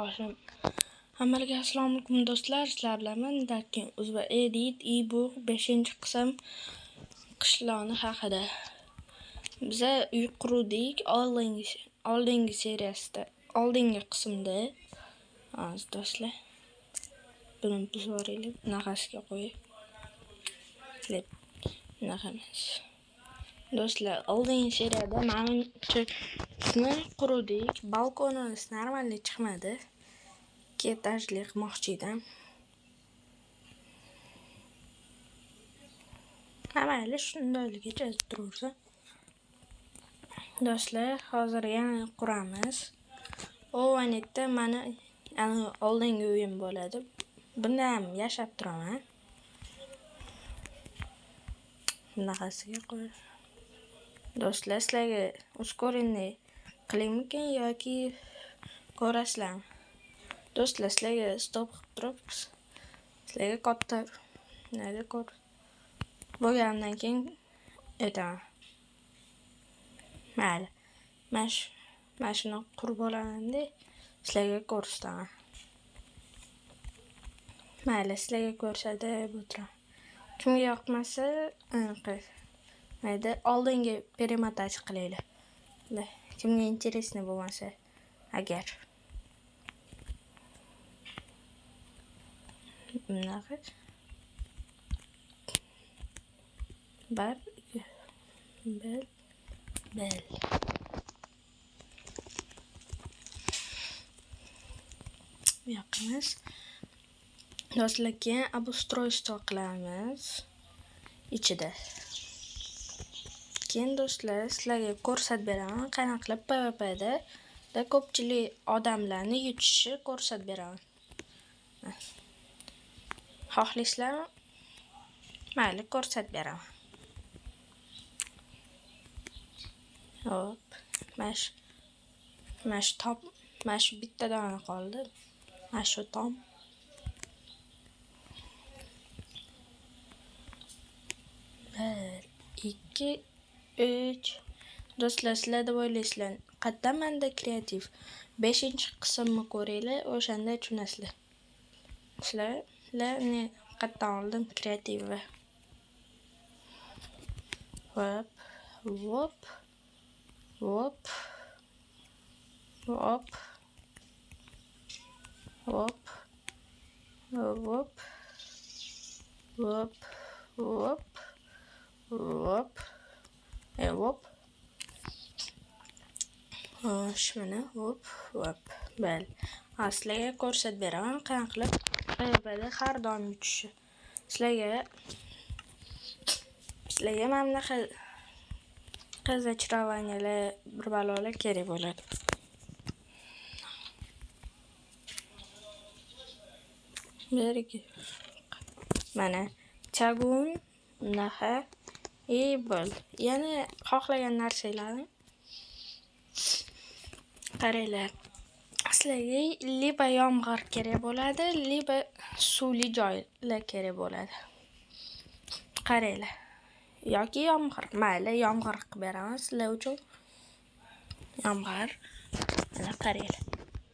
Boshim. Hammaga assalomu alaykum do'stlar. Sizlar bilan Dakin Uzba Edit e-book 5-qism qishloqni haqida. Biza uy qurdik oldingi seriyasida, oldingi qismda. Hozir do'stlar. Buni buzib yuboraylik, nafasga qo'yib. Nafas. Do'stlar, oldingi seriyada mana qurdik. Balkonimiz normalni chiqmadi. 2 etajli qilmoqchi edim. Mayli, shundayligicha turaversa. Do'stlar, hozir yana quramiz. O vanitda mana oldingi uyim bo'ladi. Bunda ham yashab turaman. Bunaqasiga qo'y. Do'stlar, sizlarga ускоренный qilaymikan yoki ko'rasizlarmi? Do'stlar, sizlarga stop qilib turibmiz. Sizlarga katta bo'lgandan keyin aytaman. Mayli. Mana shuni qurib olaman-da, sizlarga ko'rsataman. Mayli, sizlarga ko'rsatib o'tiraman. Kimga yoqmasa, mayli, oldingi перемотать qilaylik. Kimga интересный bo'lmasa, agar bunaqa bel yoqamiz. Do'stlar, keyin обустройство qilamiz ichida. Keyin do'stlar, sizlarga ko'rsatib beraman qanaqa qilib PvPda ko'pchilik odamlarni yutishni ko'rsatib beraman. Xohlaysizlarmi? Mayli, ko'rsatib beraman. Hop, mana shu bitta dona qoldi. Mana shu tom. Bir, 2, 3. Do'stlar, sizlar deb o'ylaysizlar, qayerda menda kreativ? 5-qismni ko'ringlar, o'shanda tushunasizlar. Sizlarni qayerdan oldim kreativni? Hop. Shuni hop. Bel. Sizlarga ko'rsatib beraman qanaqa qilib PvPda har doim yutishi. Sizlarga mana bunaqa qazachravaniyalar bir balolar kerak bo'ladi. Mana chagun bunaqa bo'l. Yana xohlagan narsalarni qaranglar. Sizlarga liba yomg'ir kerak bo'ladi, liba suvli joylar kerak bo'ladi. Qaranglar. Yoki yomg'ir. Mayli, yomg'ir qilib beraman sizlar uchun. Yomg'ir. Mana qaranglar.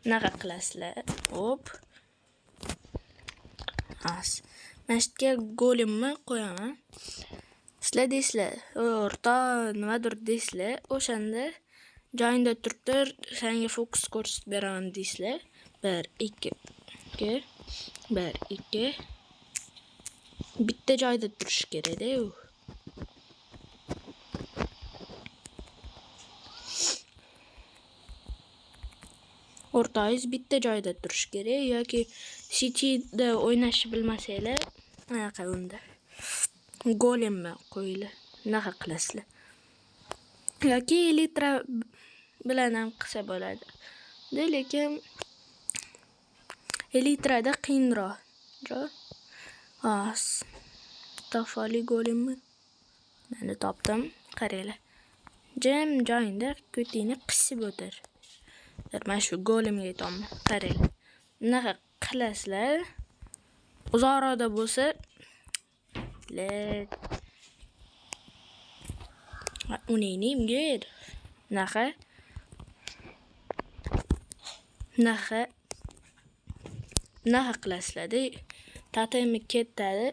Bunaqa qilasizlar. Hop. Mana shu yerga golemni qo'yaman. Sizlar deysizlar, o'rta nimadir deysizlar, o'shanda joyingda turib, senga fokus ko'rsatib beraman deysizlar. 1 2 1 2. Bitta joyda turish kerak-da u. O'rtangiz bitta joyda turish kerak yoki City'da o'ynashni bilmasanglar, anaqa unda golemni qo'yinglar. Bunaqa qilasizlar. Yoki elitra bilan ham qilsa bo'ladi. Lekin elitrada qiyinroq. Tafoli golemni mana topdim. Qaranglar. Jim joyingda ko'tingni qisib o'tir. Mana shu golemga aytaman. Qaranglar. Bunaqa qilasizlar. Uzoqroqda bo'lsa, uningga bunaqa bunaqa qilasizlar-da. Tatimi ketadi.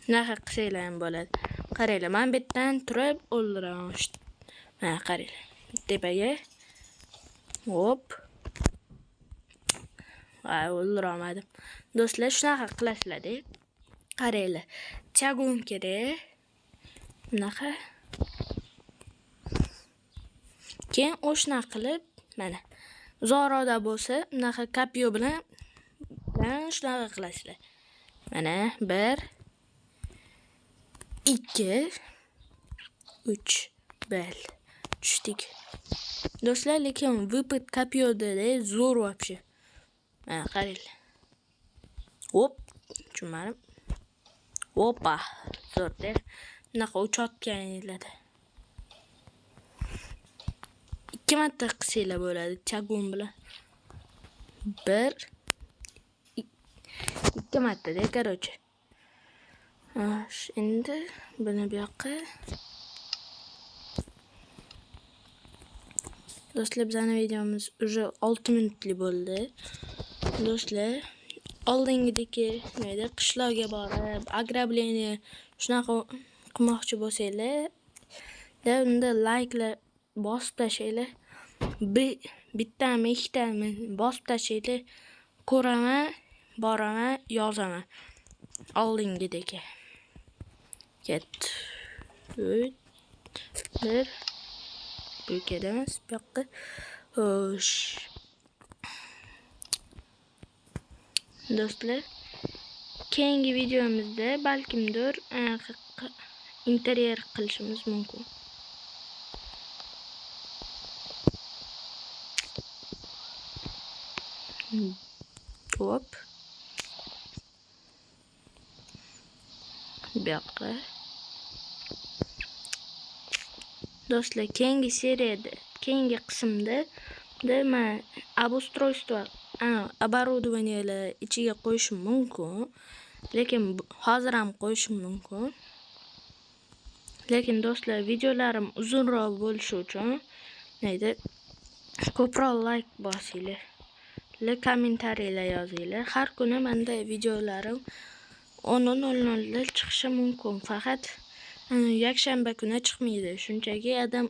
Bunaqa qilsanglar ham bo'ladi. Qaranglar, men bu yerdan turib o'ldiraman. Mana qaranglar. Tepaga. Hop. O'ldirolmadim. Do'stlar, shunaqa qilasizlar-da. Qaranglar. Chagun kerak. Bunaqa. Keyin o'shna qilib, mana uzoqroqda bo'lsa, bunaqa kopyo bilan shunaqa qilasizlar. Mana 1 2 3 bel. Tushdik. Do'stlar, lekin выпад kopyoda zo'r вообще. Mana qaranglar. Hop, tushunmadim. Hoppa, zo'rda. Bunaqa uchayotganinglarda. 2 marta qilsanglar bo'ladi chagun bilan. 1 2 marta-da, короче. Endi buni bu yoqqa. Do'stlar, bizning videomiz уже 6 minutli bo'ldi. Do'stlar, oldingidagi neydi? Qishloqga borib, ограбление shunaqa qilmoqchi bo'lsanglar, unda like'lar bosib tashlaylar. Bittami, ikkitami bosib tashlaylar. Ko'raman, boraman, yozaman. Oldingidagi. Ket. 1 bu kedamiz bu yoqqa. Xo'sh. Do'stlar, keyingi videomizda balkimdir interyer qilishimiz mumkin. Hop. Bu yoqqa. Do'stlar, keyingi seriyada, keyingi qismda men обустройство, оборудованиyalar ichiga qo'yishim mumkin. Lekin hozir ham qo'yishim mumkin. Lekin do'stlar, videolarim uzunroq bo'lishi uchun neydi? Ko'proq like bosinglar. Kommentariyalar yozinglar. Har kuni menda videolarim 10:00 chiqishi mumkin. Faqat yakshanba kuni chiqmaydi. Shunchaki adam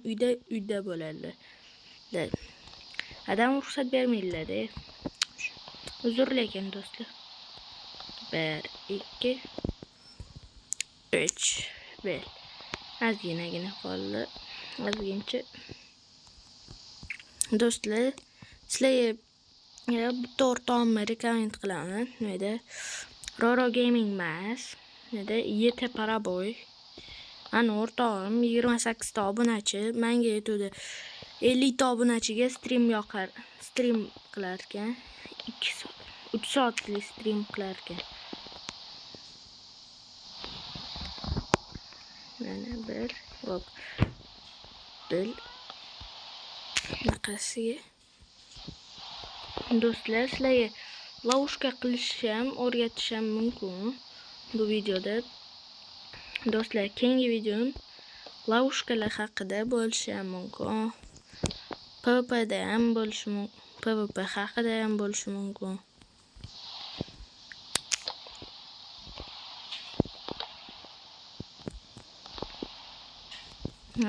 uyda bo'ladi. Adam ruxsat bermaydi-da. Uzr lekin do'stlar. 1 2 3 bel. Ozginagina qoldi. Ozgincha. Do'stlar, sizlarga bitta o'rtog'imni rekoment qilaman. Neda? Roro Gaming emas. Neda? YT Paraboy. Ana o'rtog'im 28 ta obunachi. Menga yetdi 50 ta obunachiga stream qilar ekan. 3 soatlik stream qilar ekan. Mana 1 hop. Bil. Naqasiga. Do'stlar, sizlarga lavoshka qilishni ham o'rgatishim mumkin bu videoda. Do'stlar, keyingi videom lavoshkalar haqida bo'lishi ham mumkin. PvPda ham bo'lishi mumkin. PvP haqida ham bo'lishi mumkin.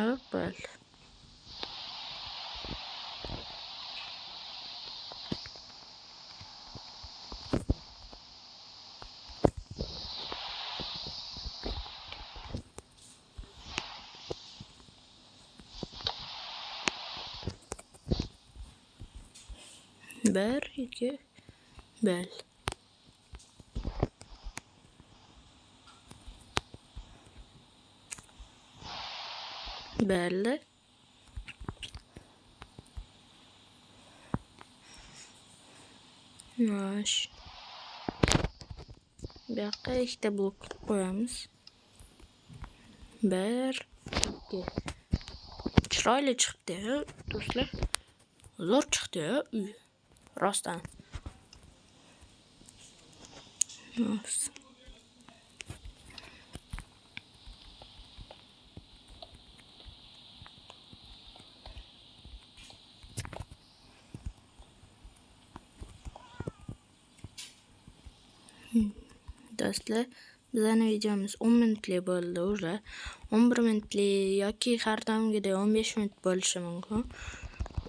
Hop. Bir, iki, bel. Belli. Yosh. Bu yoqqa ikkita blok qo'yamiz. 1 2. Chiroyli chiqdi, do'stlar. Zo'r chiqdi uy. Rostdan. do'stlar, bizning videomiz 10 minutlik bo'ldi уже. 11 minutlik yoki har doimgidek 15 minut bo'lishi mumkin.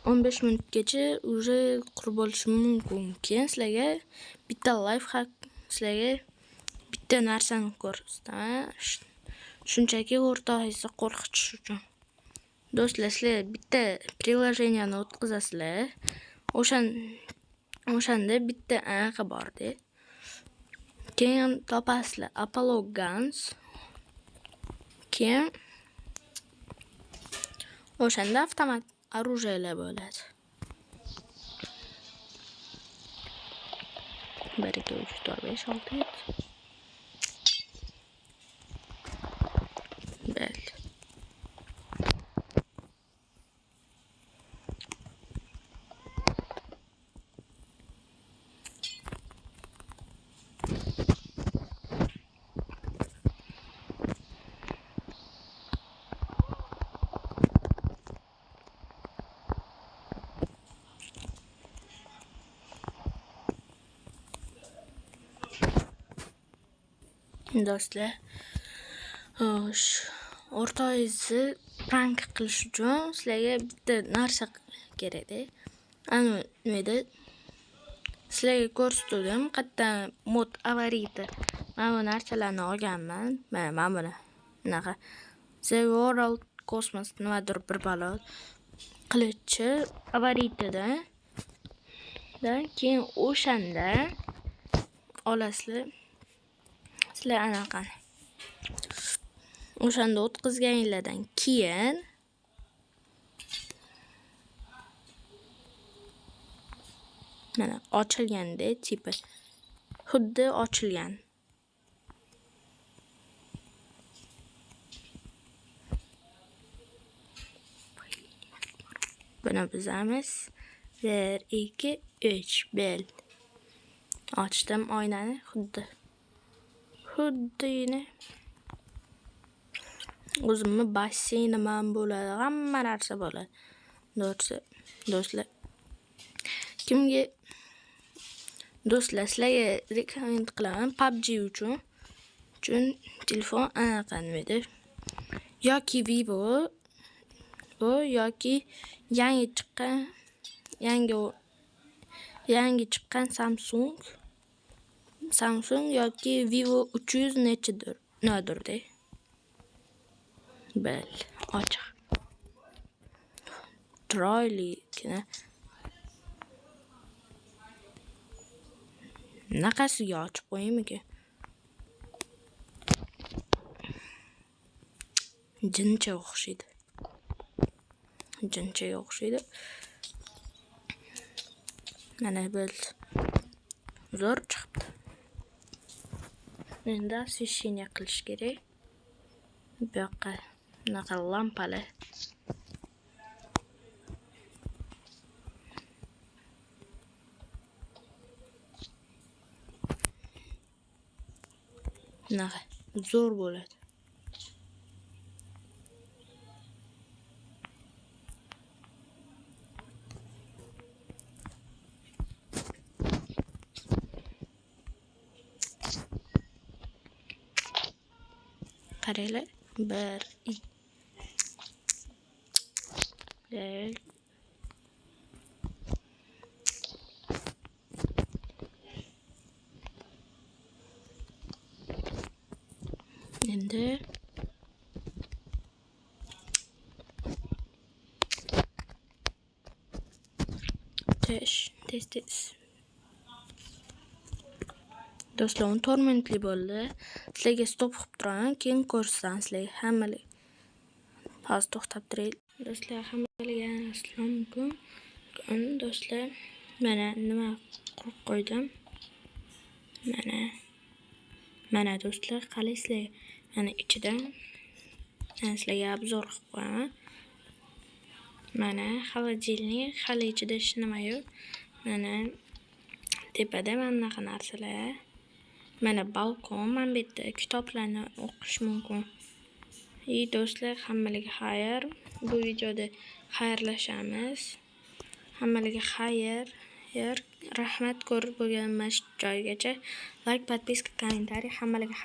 15 minutgacha уже qurib bo'lishi mumkin. Keyin sizlarga bitta lifehack, sizlarga bitta narsani ko'rsataman. Shunchaki o'rtog'ingizni qo'rqitish uchun. Do'stlar, sizlar bitta приложениyani o'tkazasizlar. O'shanda bitta anaqa bor-da. Keyin topasizlar Apollo Guns. Keyin o'shanda avtomat оружиеlar bo'ladi. 1 2 3 4 5 6 7. Belli. Do'stlar, o'rtog'ingizni prank qilish uchun sizlarga bitta narsa kerak-da. Ana nima sizlarga ko'rsatdim, qayerdan mod avariyda. Men bu narsalarni olganman. Men buni bunaqa The World Cosmos nimadir bir balo qilichi avariydadan. Keyin o'shanda olasizlar. Sizlar anaqa o'shanda o'tkazganinglardan keyin mana ochilganda, tipi xuddi ochilgan. Buni bizamiz. 1 2 3 bel. Ochdim oynani, xuddi yine o'zimni basseynim ham bo'ladi, hamma narsa bo'ladi. Do'stlar, kimga do'stlar, sizlarga rekomend qilaman PUBG uchun telefon anaqa nimada yoki Vivo yoki yangi chiqqan Samsung yoki Vivo 300 nechidir nodirda. Bel, ochiq. Chiroylikni. Naqasiga ochib qo'yaymi-ki? Jincha o'xshaydi. Mana bel zo'r chiqibdi. Endi освещение qilish kerak. Bu yoqqa bunaqa lampalar. Bunaqa zo'r bo'ladi. Qaranglar, 1 2 endi test. Do'stlar, 14 minutli bo'ldi. Sizlarga stop qilib turaman, keyin ko'rsataman sizlarga hammalik. Hozir to'xtab turing. Do'stlar, hammalarga assalomu alaykum. Do'stlar, mana nima qilib qo'ydim. Mana do'stlar, qaraysizlar. Mana ichidan sizlarga obzor qilib qo'yaman. Mana холодильник, hali ichida hech nima yo'q. Mana tepada mana bunaqa narsalar. Mana balkon, mana bu yerda kitoblarni o'qish mumkin. Do'stlar, hammalarga xayr. Bu videoda xayrlashamiz. Hammalarga xayr. Rahmat ko'rib bo'lgan mana shu joygacha. Like, подписка, kommentariy hammalarga